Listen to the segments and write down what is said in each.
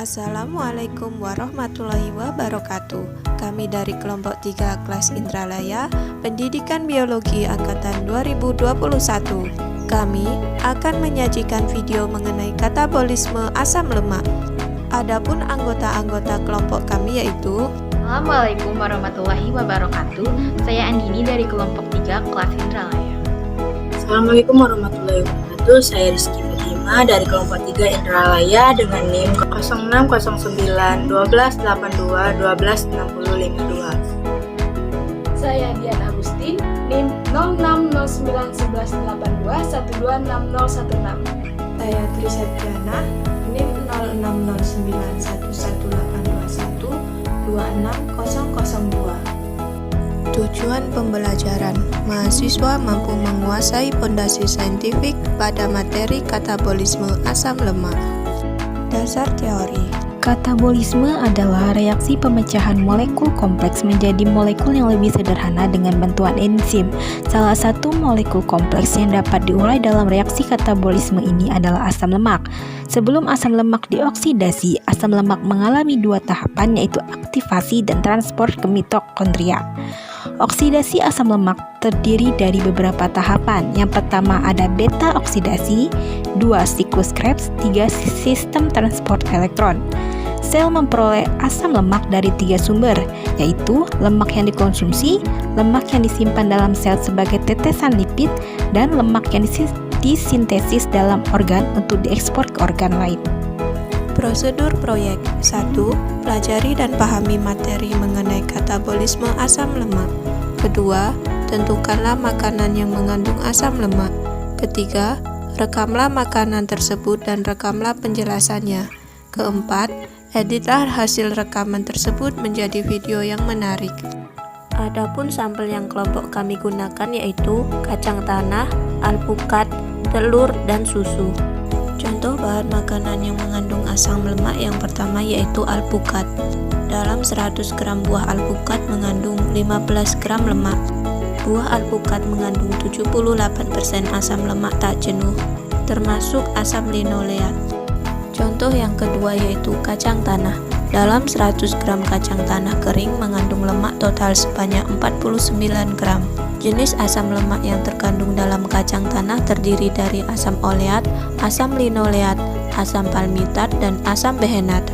Assalamualaikum warahmatullahi wabarakatuh. Kami dari kelompok 3 kelas Indralaya, Pendidikan Biologi Angkatan 2021. Kami akan menyajikan video mengenai katabolisme asam lemak. Adapun anggota-anggota kelompok kami yaitu Assalamualaikum warahmatullahi wabarakatuh. Saya Andini dari kelompok 3 kelas Indralaya. Assalamualaikum warahmatullahi wabarakatuh. Saya Rizky Fatima dari kelompok 3 Indralaya dengan NIM 0609 1282 126052. Saya Dian Agustin, NIM 06091182 126016. saya Triseptiana, NIM 0609111821 26002. Tujuan pembelajaran, mahasiswa mampu menguasai fondasi saintifik pada materi katabolisme asam lemak. Dasar teori. Katabolisme adalah reaksi pemecahan molekul kompleks menjadi molekul yang lebih sederhana dengan bantuan enzim. Salah satu molekul kompleks yang dapat diurai dalam reaksi katabolisme ini adalah asam lemak. Sebelum asam lemak dioksidasi, asam lemak mengalami dua tahapan, yaitu aktivasi dan transport ke mitokondria. Oksidasi asam lemak terdiri dari beberapa tahapan. Yang pertama ada beta oksidasi, 2 siklus Krebs, 3 sistem transport elektron. Sel memperoleh asam lemak dari 3 sumber, yaitu lemak yang dikonsumsi, lemak yang disimpan dalam sel sebagai tetesan lipid, dan lemak yang disintesis dalam organ untuk diekspor ke organ lain. Prosedur proyek 1. Pelajari dan pahami materi mengenai katabolisme asam lemak. Kedua, tentukanlah makanan yang mengandung asam lemak. Ketiga, rekamlah makanan tersebut dan rekamlah penjelasannya. Keempat, editlah hasil rekaman tersebut menjadi video yang menarik. Adapun sampel yang kelompok kami gunakan yaitu kacang tanah, alpukat, telur, dan susu. Contoh bahan makanan yang mengandung asam lemak yang pertama yaitu alpukat. Dalam 100 gram buah alpukat mengandung 15 gram lemak. Buah alpukat mengandung 78% asam lemak tak jenuh, termasuk asam linoleat. Contoh yang kedua yaitu kacang tanah. Dalam 100 gram kacang tanah kering mengandung lemak total sebanyak 49 gram. Jenis asam lemak yang terkandung dalam kacang tanah terdiri dari asam oleat, asam linoleat, asam palmitat, dan asam behenat.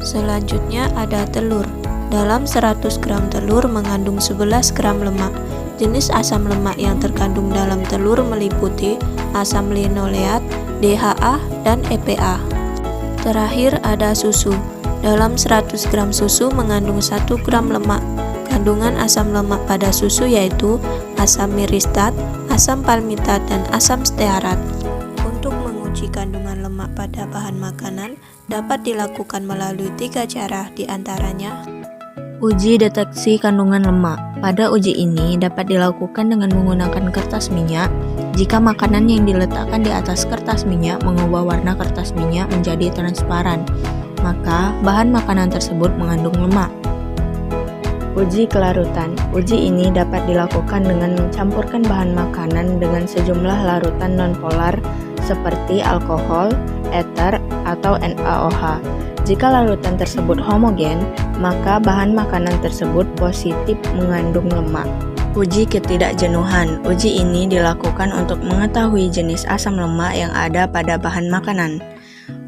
Selanjutnya ada telur. Dalam 100 gram telur mengandung 11 gram lemak. Jenis asam lemak yang terkandung dalam telur meliputi asam linoleat, DHA, dan EPA. Terakhir ada susu. Dalam 100 gram susu mengandung 1 gram lemak. Kandungan asam lemak pada susu yaitu asam miristat, asam palmitat, dan asam stearat. Untuk menguji kandungan lemak pada bahan makanan dapat dilakukan melalui 3 cara, diantaranya Uji deteksi kandungan lemak. Pada uji ini dapat dilakukan dengan menggunakan kertas minyak. Jika makanan yang diletakkan di atas kertas minyak mengubah warna kertas minyak menjadi transparan, maka bahan makanan tersebut mengandung lemak. Uji kelarutan. Uji ini dapat dilakukan dengan mencampurkan bahan makanan dengan sejumlah larutan nonpolar seperti alkohol, eter, atau NaOH. Jika larutan tersebut homogen, maka bahan makanan tersebut positif mengandung lemak. Uji ketidakjenuhan. Uji ini dilakukan untuk mengetahui jenis asam lemak yang ada pada bahan makanan.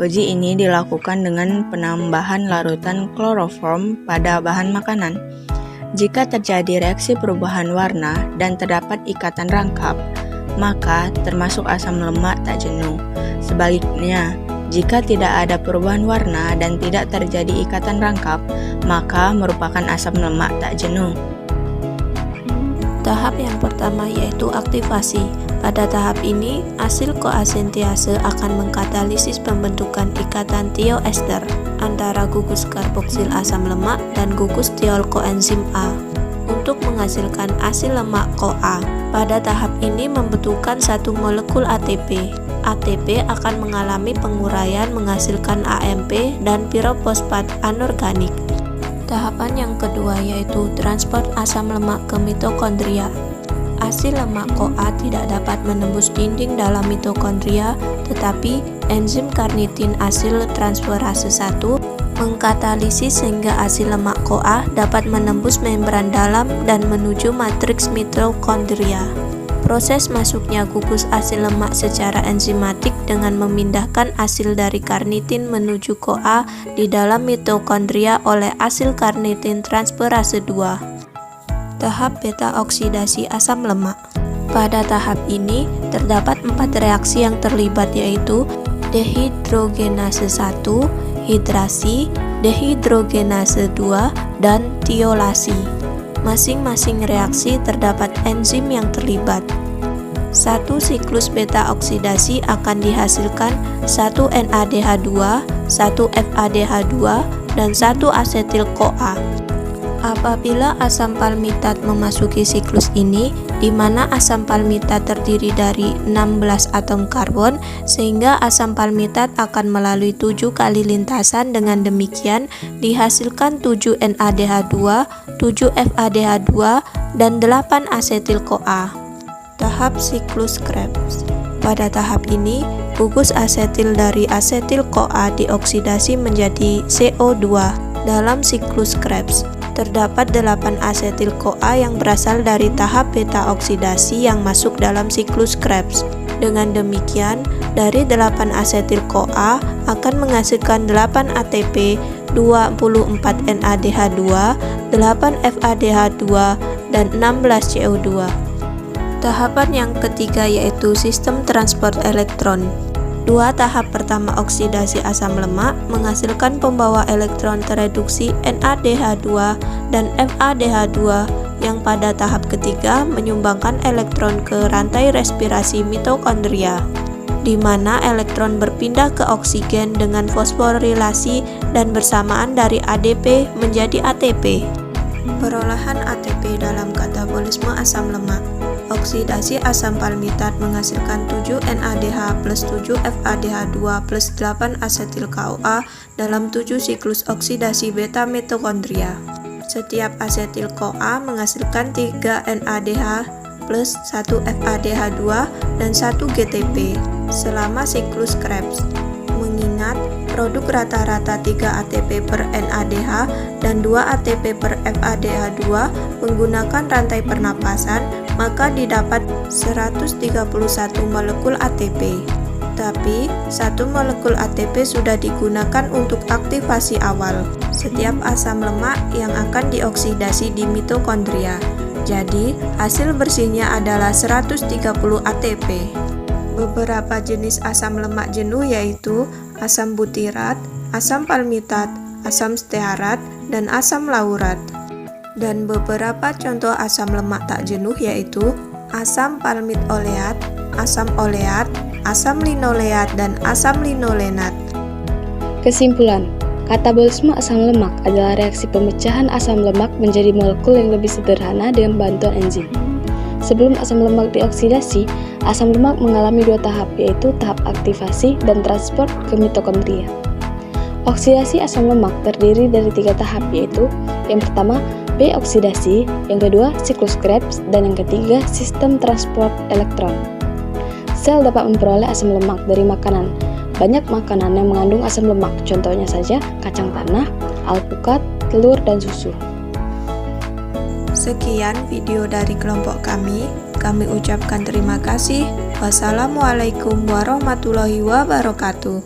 Uji ini dilakukan dengan penambahan larutan kloroform pada bahan makanan. Jika terjadi reaksi perubahan warna dan terdapat ikatan rangkap, maka termasuk asam lemak tak jenuh. Sebaliknya, jika tidak ada perubahan warna dan tidak terjadi ikatan rangkap, maka merupakan asam lemak tak jenuh. tahap yang pertama yaitu aktivasi. Pada tahap ini, asil koasentiase akan mengkatalisis pembentukan ikatan tioester antara gugus karboksil asam lemak dan gugus tiol koenzim A untuk menghasilkan asil lemak CoA. Pada tahap ini membutuhkan satu molekul ATP. ATP akan mengalami penguraian menghasilkan AMP dan pirofosfat anorganik. Tahapan yang kedua yaitu transport asam lemak ke mitokondria. Asil lemak CoA tidak dapat menembus dinding dalam mitokondria, tetapi enzim karnitin asil transferase 1 mengkatalisis sehingga asil lemak CoA dapat menembus membran dalam dan menuju matriks mitokondria. Proses masuknya gugus asil lemak secara enzimatik dengan memindahkan asil dari karnitin menuju CoA di dalam mitokondria oleh asil karnitin transferase 2. Tahap beta oksidasi asam lemak. Pada tahap ini terdapat 4 reaksi yang terlibat, yaitu dehidrogenase 1, hidrasi, dehidrogenase 2, dan tiolasi. Masing-masing reaksi terdapat enzim yang terlibat. Satu siklus beta oksidasi akan dihasilkan 1 NADH2, 1 FADH2, dan 1 asetil CoA. Apabila asam palmitat memasuki siklus ini, di mana asam palmitat terdiri dari 16 atom karbon, sehingga asam palmitat akan melalui 7 kali lintasan. Dengan demikian, dihasilkan 7 NADH2, 7 FADH2, dan 8 asetil CoA. Tahap siklus Krebs. Pada tahap ini, gugus asetil dari asetil CoA dioksidasi menjadi CO2. Dalam siklus Krebs, terdapat 8 asetil CoA yang berasal dari tahap beta oksidasi yang masuk dalam siklus Krebs. Dengan demikian, dari 8 asetil CoA akan menghasilkan 8 ATP, 24 NADH2, 8 FADH2, dan 16 CO2. Tahapan yang ketiga yaitu sistem transport elektron. 2 tahap pertama oksidasi asam lemak menghasilkan pembawa elektron tereduksi NADH2 dan FADH2 yang pada tahap ketiga menyumbangkan elektron ke rantai respirasi mitokondria, di mana elektron berpindah ke oksigen dengan fosforilasi dan bersamaan dari ADP menjadi ATP. Perolahan ATP dalam katabolisme asam lemak. Oksidasi asam palmitat menghasilkan 7 NADH plus 7 FADH2 plus 8 asetil CoA dalam 7 siklus oksidasi beta mitokondria. Setiap asetil CoA menghasilkan 3 NADH plus 1 FADH2 dan 1 GTP selama siklus Krebs. Mengingat produk rata-rata 3 ATP per NADH dan 2 ATP per FADH2 menggunakan rantai pernapasan, maka didapat 131 molekul ATP. Tapi, 1 molekul ATP sudah digunakan untuk aktivasi awal setiap asam lemak yang akan dioksidasi di mitokondria. Jadi, hasil bersihnya adalah 130 ATP. Beberapa jenis asam lemak jenuh yaitu asam butirat, asam palmitat, asam stearat, dan asam laurat. Dan beberapa contoh asam lemak tak jenuh yaitu asam palmit oleat, asam oleat, asam linoleat, dan asam linolenat. Kesimpulan, katabolisme asam lemak adalah reaksi pemecahan asam lemak menjadi molekul yang lebih sederhana dengan bantuan enzim. Sebelum asam lemak dioksidasi, asam lemak mengalami 2 tahap, yaitu tahap aktivasi dan transport ke mitokondria. Oksidasi asam lemak terdiri dari 3 tahap, yaitu yang pertama B oksidasi, yang kedua siklus Krebs, dan yang ketiga sistem transport elektron. Sel dapat memperoleh asam lemak dari makanan. Banyak makanan yang mengandung asam lemak, contohnya saja kacang tanah, alpukat, telur, dan susu. Sekian video dari kelompok kami. Kami ucapkan terima kasih. Wassalamualaikum warahmatullahi wabarakatuh.